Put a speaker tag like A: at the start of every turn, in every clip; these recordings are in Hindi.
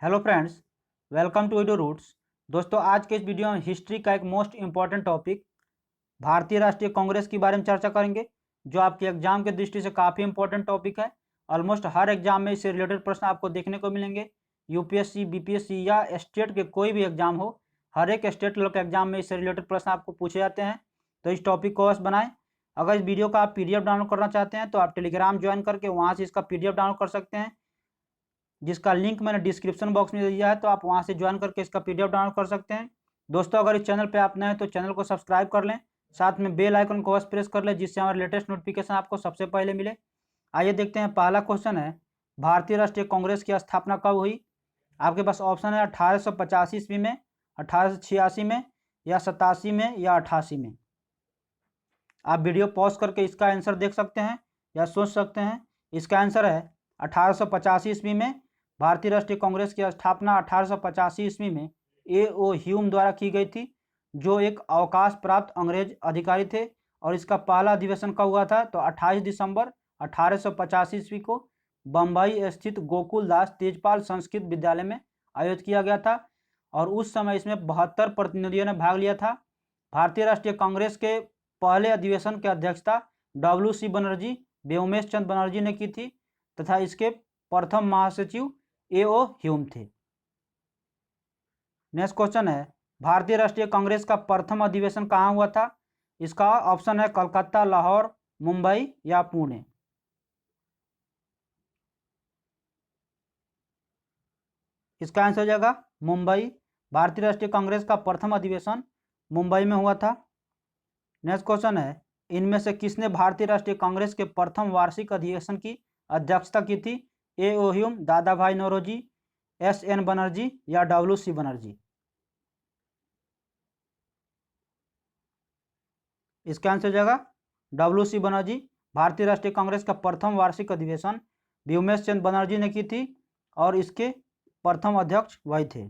A: Hello friends, welcome to video roots. दोस्तों, आज के इस वीडियो में हिस्ट्री का एक मोस्ट इंपॉर्टेंट टॉपिक भारतीय राष्ट्रीय कांग्रेस के बारे में चर्चा करेंगे, जो आपके एग्जाम की दृष्टि से काफ़ी इंपॉर्टेंट टॉपिक है। ऑलमोस्ट हर एग्जाम में इससे रिलेटेड प्रश्न आपको देखने को मिलेंगे। यूपीएससी, बीपीएससी या स्टेट के कोई भी एग्जाम हो, हर एक स्टेट लेवल के एग्जाम में इससे रिलेटेड प्रश्न आपको पूछे जाते हैं। तो इस टॉपिक को अवश्य बनाएं। अगर इस वीडियो का आप PDF डाउनलोड करना चाहते हैं तो आप टेलीग्राम ज्वाइन करके वहाँ से इसका PDF डाउनलोड कर सकते हैं, जिसका लिंक मैंने डिस्क्रिप्शन बॉक्स में दिया है। तो आप वहां से ज्वाइन करके इसका PDF डाउनलोड कर सकते हैं। दोस्तों, अगर इस चैनल पे आप नए हैं तो चैनल को सब्सक्राइब कर लें, साथ में बेल आइकन को बस प्रेस कर लें, जिससे हमारे लेटेस्ट नोटिफिकेशन आपको सबसे पहले मिले। आइए देखते हैं। पहला क्वेश्चन है, भारतीय राष्ट्रीय कांग्रेस की स्थापना कब हुई? आपके पास ऑप्शन है 1885 ईस्वी में, 1886 में, या 87 में, या 88 में। आप वीडियो पॉज करके इसका आंसर देख सकते हैं या सोच सकते हैं। इसका आंसर है 1885 ईस्वी में। भारतीय राष्ट्रीय कांग्रेस की स्थापना 1885 ईस्वी में A.O. ह्यूम द्वारा की गई थी, जो एक अवकाश प्राप्त अंग्रेज अधिकारी थे। और इसका पहला अधिवेशन कब हुआ था? तो 28 दिसंबर 1885 ईस्वी को बम्बई स्थित गोकुल दास तेजपाल संस्कृत विद्यालय में आयोजित किया गया था। और उस समय इसमें 72 प्रतिनिधियों ने भाग लिया था। भारतीय राष्ट्रीय कांग्रेस के पहले अधिवेशन की अध्यक्षता W.C. बनर्जी, व्योमेश चंद्र बनर्जी ने की थी, तथा इसके प्रथम महासचिव A.O. ह्यूम थे। नेक्स्ट क्वेश्चन है, भारतीय राष्ट्रीय कांग्रेस का प्रथम अधिवेशन कहाँ हुआ था? इसका ऑप्शन है कलकत्ता, लाहौर, मुंबई या पुणे। इसका आंसर हो जाएगा मुंबई। भारतीय राष्ट्रीय कांग्रेस का प्रथम अधिवेशन मुंबई में हुआ था। नेक्स्ट क्वेश्चन है, इनमें से किसने भारतीय राष्ट्रीय कांग्रेस के प्रथम वार्षिक अधिवेशन की अध्यक्षता की थी? A.O. ह्यूम, दादा भाई नौरोजी, S.N. बनर्जी या W.C. बनर्जी। इसका आंसर हो जाएगा W.C. बनर्जी। भारतीय राष्ट्रीय कांग्रेस का प्रथम वार्षिक अधिवेशन व्योमेश चंद्र बनर्जी ने की थी, और इसके प्रथम अध्यक्ष वही थे।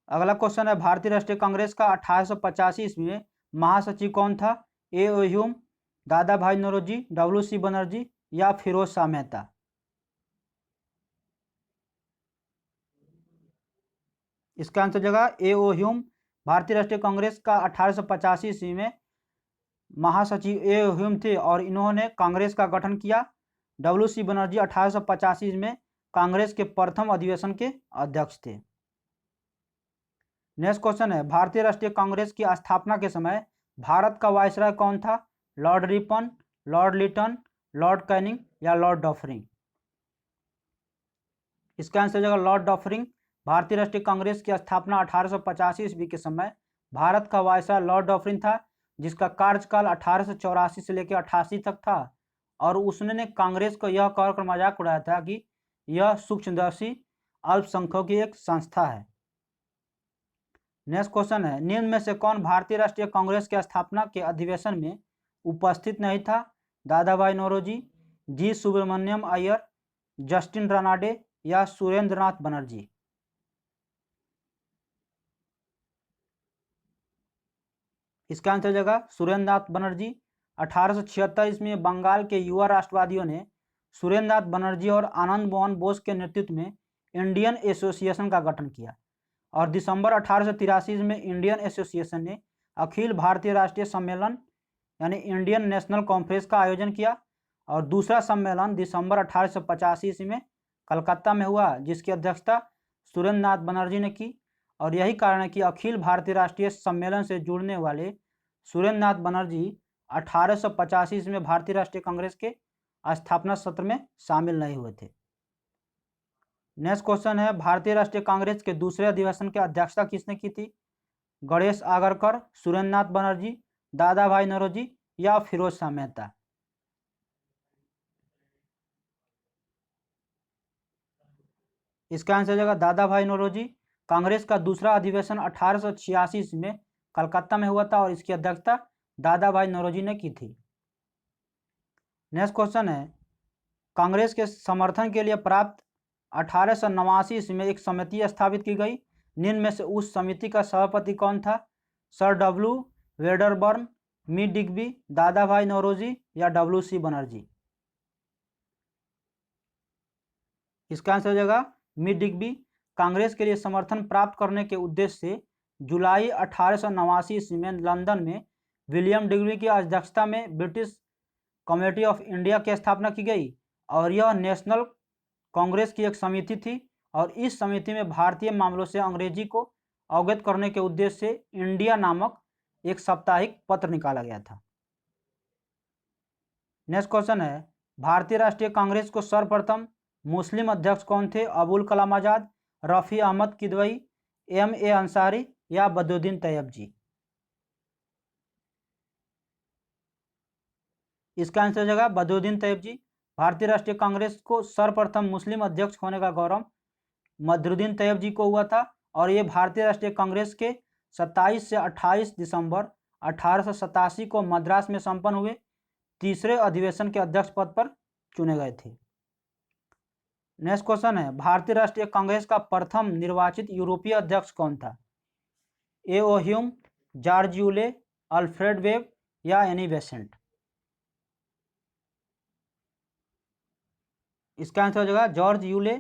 A: अगला क्वेश्चन है, भारतीय राष्ट्रीय कांग्रेस का 1885 ईस्वी में महासचिव कौन था? A.O. ह्यूम, दादा भाई नौरोजी, W.C. बनर्जी या फिरोज शाह मेहता। इसका आंसर जगह A.O. ह्यूम। भारतीय राष्ट्रीय कांग्रेस का 1885 ईस्वी में महासचिव A.O. ह्यूम थे, और इन्होंने कांग्रेस का गठन किया। W.C. बनर्जी 1885 में कांग्रेस के प्रथम अधिवेशन के अध्यक्ष थे। नेक्स्ट क्वेश्चन है, भारतीय राष्ट्रीय कांग्रेस की स्थापना के समय भारत का वायसराय कौन था? Lord Ripon, Lord Lytton, Lord Canning या लॉर्ड डफरिन। इसका आंसर जगह लॉर्ड डफरिन। भारतीय राष्ट्रीय कांग्रेस की स्थापना 1885 ईस्वी के समय भारत का वायसराय लॉर्ड डफरिन था, जिसका कार्यकाल 1884 से लेकर 88 तक था। और उसने कांग्रेस को यह कहकर मजाक उड़ाया था कि यह सूक्ष्मदर्शी अल्पसंख्यकों की एक संस्था है। नेक्स्ट क्वेश्चन है, निम्न में से कौन भारतीय राष्ट्रीय कांग्रेस के स्थापना के अधिवेशन में उपस्थित नहीं था? दादा भाई नौरोजी, जी सुब्रमण्यम अय्यर, जस्टिन रानाडे या सुरेंद्रनाथ बनर्जी। इसका आंसर जगह सुरेंद्रनाथ बनर्जी। 1876 ईस्वी में बंगाल के युवा राष्ट्रवादियों ने सुरेंद्रनाथ बनर्जी और आनंद मोहन बोस के नेतृत्व में इंडियन एसोसिएशन का गठन किया। और दिसंबर 1883 में इंडियन एसोसिएशन ने अखिल भारतीय राष्ट्रीय सम्मेलन यानी इंडियन नेशनल कॉन्फ्रेंस का आयोजन किया। और दूसरा सम्मेलन दिसंबर 1885 ईस्वी में कलकत्ता में हुआ, जिसकी अध्यक्षता सुरेंद्रनाथ बनर्जी ने की। और यही कारण है कि अखिल भारतीय राष्ट्रीय सम्मेलन से जुड़ने वाले सुरेंद्रनाथ बनर्जी 1885 ईस्वी में भारतीय राष्ट्रीय कांग्रेस के स्थापना सत्र में शामिल नहीं हुए थे। नेक्स्ट क्वेश्चन है, भारतीय राष्ट्रीय कांग्रेस के दूसरे अधिवेशन की अध्यक्षता किसने की थी? गणेश आगरकर, सुरेंद्रनाथ बनर्जी, दादा भाई नौरोजी या फिरोज शाह मेहता। इसका आंसर जगह दादा भाई नौरोजी। कांग्रेस का दूसरा अधिवेशन 1886 में कलकत्ता में हुआ था, और इसकी अध्यक्षता दादा भाई नौरोजी ने की थी। नेक्स्ट क्वेश्चन है, कांग्रेस के समर्थन के लिए प्राप्त 1889 ईस्वी में एक समिति स्थापित की गई। निम्न में से उस समिति का सभापति कौन था? Sir W. वेडरबर्न, मी डिग्बी, दादा भाई नौरोजी या W.C. बनर्जी। इसका आंसर हो जाएगा मिड डिग्बी। कांग्रेस के लिए समर्थन प्राप्त करने के उद्देश्य से जुलाई 1889 ईस्वी में लंदन में विलियम डिग्बी की अध्यक्षता में ब्रिटिश कमेटी ऑफ इंडिया की स्थापना की गई और यह नेशनल कांग्रेस की एक समिति थी और इस समिति में भारतीय मामलों से अंग्रेजी को अवगत करने के उद्देश्य से इंडिया नामक एक साप्ताहिक पत्र निकाला गया था। नेक्स्ट क्वेश्चन है, भारतीय राष्ट्रीय कांग्रेस को सर्वप्रथम मुस्लिम अध्यक्ष कौन थे? अबुल कलाम आजाद, रफ़ी अहमद किदवई, M.A. अंसारी या बद्रुद्दीन तैयब जी? इसका आंसर हो जाएगा बद्रुद्दीन तैयब जी। भारतीय राष्ट्रीय कांग्रेस को सर्वप्रथम मुस्लिम अध्यक्ष होने का गौरव बद्रुद्दीन तैयब जी को हुआ था और ये भारतीय राष्ट्रीय कांग्रेस के 27 से 28 दिसंबर 1887 को मद्रास में संपन्न हुए तीसरे अधिवेशन के अध्यक्ष पद पर चुने गए थे। नेक्स्ट क्वेश्चन है, भारतीय राष्ट्रीय कांग्रेस का प्रथम निर्वाचित यूरोपीय अध्यक्ष कौन था? A.O. Hume, George Yule, Alfred web या एनी बेसेंट? इसका आंसर हो जाएगा जॉर्ज यूले।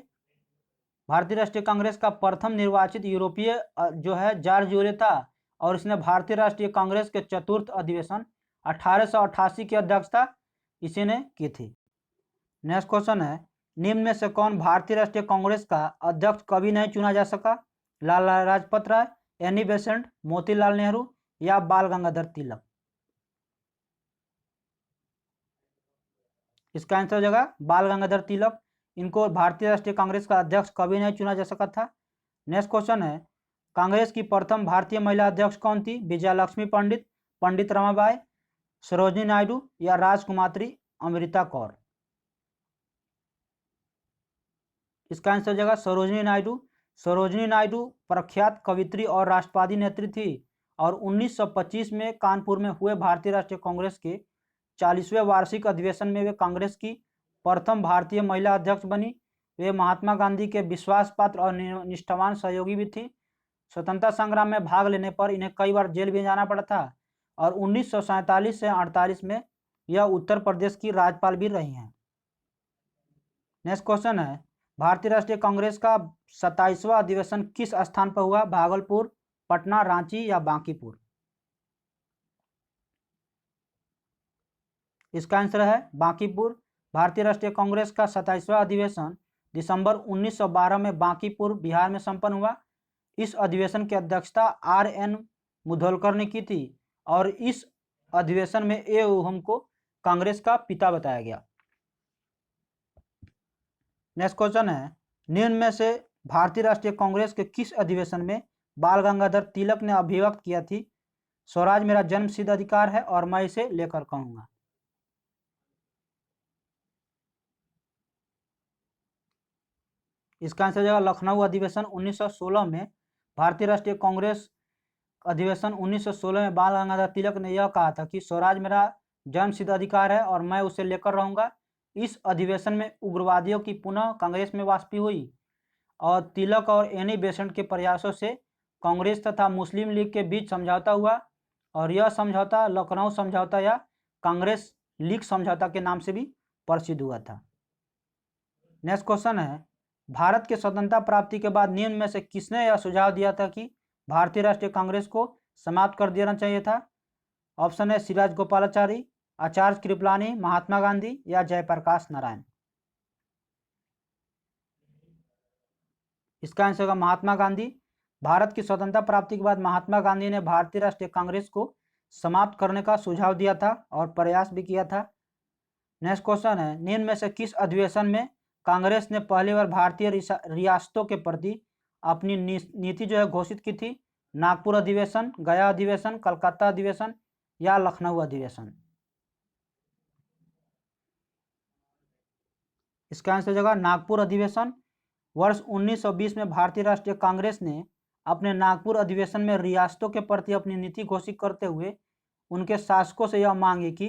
A: भारतीय राष्ट्रीय कांग्रेस का प्रथम निर्वाचित यूरोपीय जो है जॉर्ज यूले था और इसने भारतीय राष्ट्रीय कांग्रेस के चतुर्थ अधिवेशन 1888 की अध्यक्षता इसी ने की थी। नेक्स्ट क्वेश्चन है, निम्न में से कौन भारतीय राष्ट्रीय कांग्रेस का अध्यक्ष कभी नहीं चुना जा सका? लाला लाजपत राय, एनी बेसेंट, मोतीलाल नेहरू या बाल गंगाधर तिलक? इसका आंसर हो जाएगा बाल गंगाधर तिलक। इनको भारतीय राष्ट्रीय कांग्रेस का अध्यक्ष कभी नहीं चुना जा सका था। नेक्स्ट क्वेश्चन है, कांग्रेस की प्रथम भारतीय महिला अध्यक्ष कौन थी? विजयालक्ष्मी पंडित, पंडित रमाबाई, सरोजिनी नायडू या राजकुमारी अमृता कौर? इसका आंसर हो जाएगा सरोजिनी नायडू। सरोजिनी नायडू प्रख्यात कवित्री और राष्ट्रवादी नेत्री थी और 1925 में कानपुर में हुए भारतीय राष्ट्रीय कांग्रेस के 40वें वार्षिक अधिवेशन में वे कांग्रेस की प्रथम भारतीय महिला अध्यक्ष बनी। वे महात्मा गांधी के विश्वास पात्र और निष्ठावान सहयोगी भी थी। स्वतंत्रता संग्राम में भाग लेने पर इन्हें कई बार जेल भी जाना पड़ा था और 1947 से 48 में यह उत्तर प्रदेश की राज्यपाल भी रही हैं। नेक्स्ट क्वेश्चन है, भारतीय राष्ट्रीय कांग्रेस का 27वां अधिवेशन किस स्थान पर हुआ? भागलपुर, पटना, रांची या बांकीपुर? इसका आंसर है बांकीपुर। भारतीय राष्ट्रीय कांग्रेस का 27वां अधिवेशन दिसंबर 1912 में बांकीपुर बिहार में संपन्न हुआ। इस अधिवेशन की अध्यक्षता R.N. मुधोलकर ने की थी और इस अधिवेशन में A.O. ह्यूम को कांग्रेस का पिता बताया गया। नेक्स्ट क्वेश्चन है, निम्न में से भारतीय राष्ट्रीय कांग्रेस के किस अधिवेशन में बाल गंगाधर तिलक ने अभिव्यक्त किया थी स्वराज मेरा जन्म सिद्ध अधिकार है और मैं इसे लेकर कहूंगा? इसका आंसर जाएगा लखनऊ अधिवेशन 1916 में। भारतीय राष्ट्रीय कांग्रेस अधिवेशन 1916 में बाल गंगाधर तिलक ने यह कहा था कि स्वराज मेरा जन्म सिद्ध अधिकार है और मैं उसे लेकर रहूंगा। इस अधिवेशन में उग्रवादियों की पुनः कांग्रेस में वापसी हुई और तिलक और एनी बेसेंट के प्रयासों से कांग्रेस तथा मुस्लिम लीग के बीच समझौता हुआ और यह समझौता लखनऊ समझौता या कांग्रेस लीग समझौता के नाम से भी प्रसिद्ध हुआ था। नेक्स्ट क्वेश्चन है, भारत के स्वतंत्रता प्राप्ति के बाद निम्न में से किसने यह सुझाव दिया था कि भारतीय राष्ट्रीय कांग्रेस को समाप्त कर देना चाहिए था? ऑप्शन है सिराज गोपालाचारी, आचार्य कृपलानी, महात्मा गांधी या जयप्रकाश नारायण? इसका आंसर होगा महात्मा गांधी। भारत की स्वतंत्रता प्राप्ति के बाद महात्मा गांधी ने भारतीय राष्ट्रीय कांग्रेस को समाप्त करने का सुझाव दिया था और प्रयास भी किया था। नेक्स्ट क्वेश्चन है, निम्न में से किस अधिवेशन में कांग्रेस ने पहली बार भारतीय रियासतों के प्रति अपनी नीति जो है घोषित की थी? नागपुर अधिवेशन, गया अधिवेशन, कलकत्ता अधिवेशन या लखनऊ अधिवेशन? इसका आंसर हो जाएगा नागपुर अधिवेशन। वर्ष 1920 में भारतीय राष्ट्रीय कांग्रेस ने अपने नागपुर अधिवेशन में रियासतों के प्रति अपनी नीति घोषित करते हुए उनके शासकों से यह मांगी कि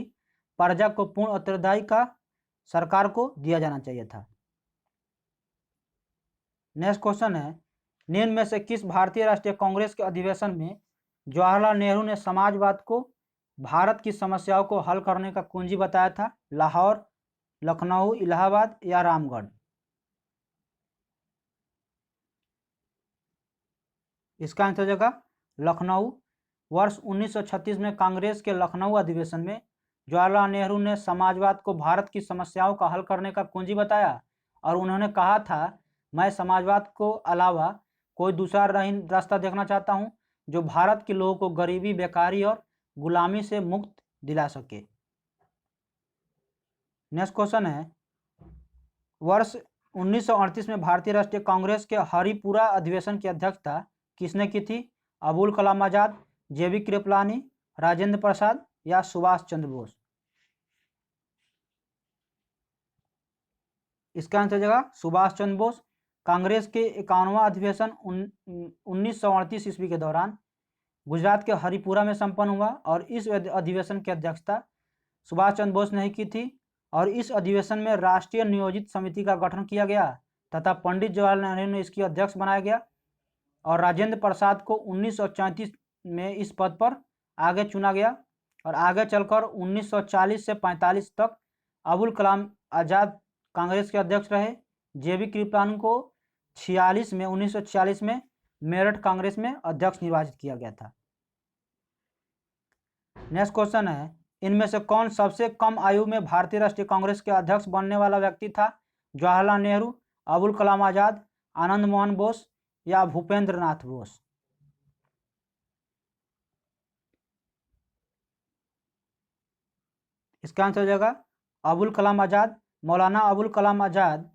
A: प्रजा को पूर्ण उत्तरदायी का सरकार को दिया जाना चाहिए था। नेक्स्ट क्वेश्चन है, निम्न में से किस भारतीय राष्ट्रीय कांग्रेस के अधिवेशन में जवाहरलाल नेहरू ने समाजवाद को भारत की समस्याओं को हल करने का कुंजी बताया था? लाहौर, लखनऊ, इलाहाबाद या रामगढ़? इसका आंसर हो जाएगा लखनऊ। वर्ष 1936 में कांग्रेस के लखनऊ अधिवेशन में जवाहरलाल नेहरू ने समाजवाद को भारत की समस्याओं का हल करने का कुंजी बताया और उन्होंने कहा था, मैं समाजवाद को अलावा कोई दूसरा रास्ता देखना चाहता हूं जो भारत के लोगों को गरीबी, बेकारी और गुलामी से मुक्त दिला सके। नेक्स्ट क्वेश्चन है, वर्ष 1938 में भारतीय राष्ट्रीय कांग्रेस के हरिपुरा अधिवेशन की अध्यक्षता किसने की थी? अबुल कलाम आजाद, जेबी कृपलानी, राजेंद्र प्रसाद या सुभाष चंद्र बोस? इसका आंसर हो जाएगा सुभाष चंद्र बोस। कांग्रेस के 51वां अधिवेशन 1938 ईस्वी के दौरान गुजरात के हरिपुरा में संपन्न हुआ और इस अधिवेशन की अध्यक्षता सुभाष चंद्र बोस ने की थी और इस अधिवेशन में राष्ट्रीय नियोजित समिति का गठन किया गया तथा पंडित जवाहरलाल नेहरू ने इसकी अध्यक्ष बनाया गया और राजेंद्र प्रसाद को 1934 में इस पद पर आगे चुना गया और आगे चलकर 1940 से 45 तक अबुल कलाम आजाद कांग्रेस के अध्यक्ष रहे। जेबी कृपलानी को 1946 में मेरठ कांग्रेस में अध्यक्ष निर्वाचित किया गया था। नेक्स्ट क्वेश्चन है, इनमें से कौन सबसे कम आयु में भारतीय राष्ट्रीय कांग्रेस के अध्यक्ष बनने वाला व्यक्ति था? जवाहरलाल नेहरू, अबुल कलाम आजाद, आनंद मोहन बोस या भूपेंद्र नाथ बोस? इसका आंसर हो जाएगा अबुल कलाम आजाद। मौलाना अबुल कलाम आजाद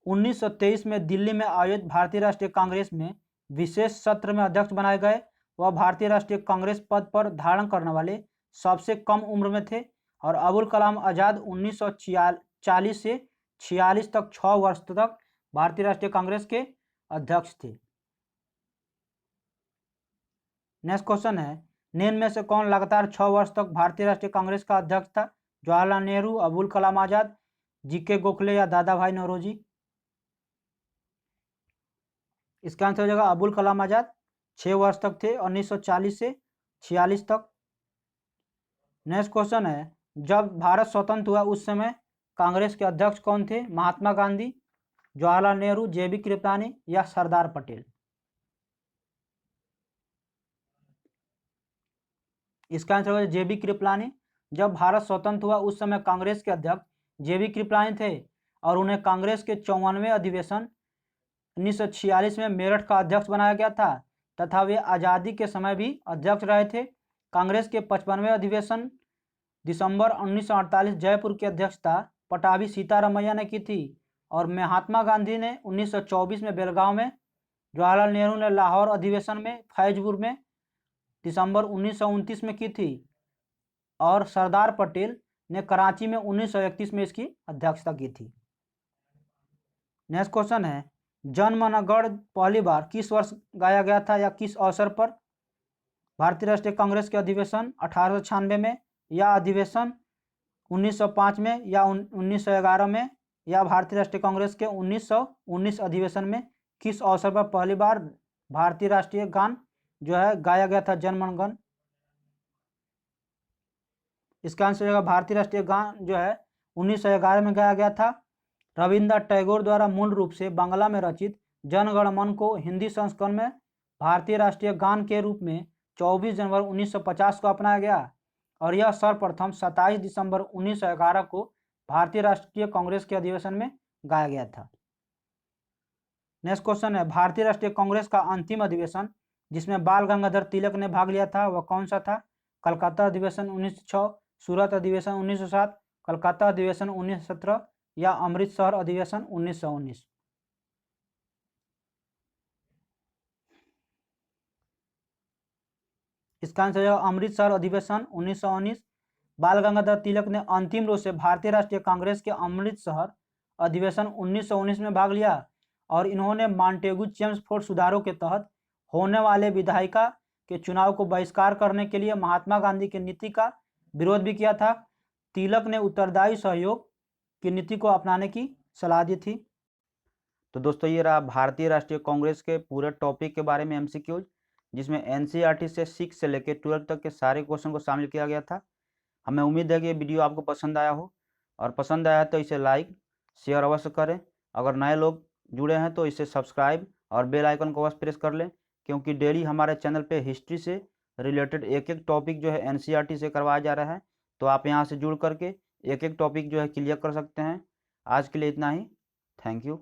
A: 1923 में दिल्ली में आयोजित भारतीय राष्ट्रीय कांग्रेस में विशेष सत्र में अध्यक्ष बनाए गए। वह भारतीय राष्ट्रीय कांग्रेस पद पर धारण करने वाले सबसे कम उम्र में थे और अबुल कलाम आजाद 1940 से 46 तक 6 वर्ष तक भारतीय राष्ट्रीय कांग्रेस के अध्यक्ष थे। नेक्स्ट क्वेश्चन है, निम्न में से कौन लगातार 6 वर्ष तक भारतीय राष्ट्रीय कांग्रेस का अध्यक्ष था? जवाहरलाल नेहरू, अबुल कलाम आजाद, जीके गोखले या दादा भाई नौरोजी? इसका आंसर हो जाएगा अबुल कलाम आजाद। 6 वर्ष तक थे 1940 से 46 तक। नेक्स्ट क्वेश्चन है, जब भारत स्वतंत्र हुआ उस समय कांग्रेस के अध्यक्ष कौन थे? महात्मा गांधी, जवाहरलाल नेहरू, जेबी कृपलानी या सरदार पटेल? इसका आंसर होगा जेबी कृपलानी। जब भारत स्वतंत्र हुआ उस समय कांग्रेस के अध्यक्ष जेबी कृपलानी थे और उन्हें कांग्रेस के 54वें अधिवेशन 1946 में मेरठ का अध्यक्ष बनाया गया था तथा वे आज़ादी के समय भी अध्यक्ष रहे थे। कांग्रेस के 55वें अधिवेशन दिसंबर 1948 जयपुर की अध्यक्षता पटाभी सीतारामैया ने की थी और महात्मा गांधी ने 1924 में बेलगांव में, जवाहरलाल नेहरू ने लाहौर अधिवेशन में फैजपुर में दिसंबर 1929 में की थी और सरदार पटेल ने कराची में 1931 में इसकी अध्यक्षता की थी। नेक्स्ट क्वेश्चन है, जन मन गण पहली बार किस वर्ष गाया गया था या किस अवसर पर? भारतीय राष्ट्रीय कांग्रेस के अधिवेशन 1896 में या अधिवेशन 1905 में या 1911 में या भारतीय राष्ट्रीय कांग्रेस के 1919 अधिवेशन में किस अवसर पर पहली बार भारतीय राष्ट्रीय गान जो है गाया गया था, जन मन गण? इसका आंसर होगा भारतीय राष्ट्रीय गान जो है 1911 में गाया गया था। रविन्द्रनाथ टैगोर द्वारा मूल रूप से बांग्ला में रचित जन गण मन को हिंदी संस्करण में भारतीय राष्ट्रीय गान के रूप में 24 जनवरी 1950 को अपनाया गया और यह सर्वप्रथम 27 दिसंबर 1911 को भारतीय राष्ट्रीय कांग्रेस के अधिवेशन में गाया गया था। नेक्स्ट क्वेश्चन है, भारतीय राष्ट्रीय कांग्रेस का अंतिम अधिवेशन जिसमें बाल गंगाधर तिलक ने भाग लिया था वह कौन सा था? कलकत्ता अधिवेशन 1906, सूरत अधिवेशन 1907, कलकत्ता अधिवेशन 1917 या अमृतसर अधिवेशन 1919? इसका आंसर है अमृतसर अधिवेशन 1919। बाल गंगाधर तिलक ने अंतिम रूप से भारतीय राष्ट्रीय कांग्रेस के अमृतसर अधिवेशन 1919 में भाग लिया और इन्होंने मांटेगू चेम्सफोर्ड सुधारों के तहत होने वाले विधायिका के चुनाव को बहिष्कार करने के लिए महात्मा गांधी की नीति का विरोध भी किया था। तिलक ने उत्तरदायी सहयोग की नीति को अपनाने की सलाह दी थी। तो दोस्तों ये रहा भारतीय राष्ट्रीय कांग्रेस के पूरे टॉपिक के बारे में एमसीक्यूज, जिसमें एनसीईआरटी से 6 से लेकर 12 तक के सारे क्वेश्चन को शामिल किया गया था। हमें उम्मीद है कि ये वीडियो आपको पसंद आया हो और पसंद आया तो इसे लाइक शेयर अवश्य करें। अगर नए लोग जुड़े हैं तो इसे सब्सक्राइब और बेल आइकन को अवश्य प्रेस कर लें क्योंकि डेली हमारे चैनल पे हिस्ट्री से रिलेटेड एक एक टॉपिक जो है एनसीईआरटी से करवाया जा रहा है। तो आप यहाँ से जुड़ करके एक एक टॉपिक जो है क्लियर कर सकते हैं। आज के लिए इतना ही। Thank you.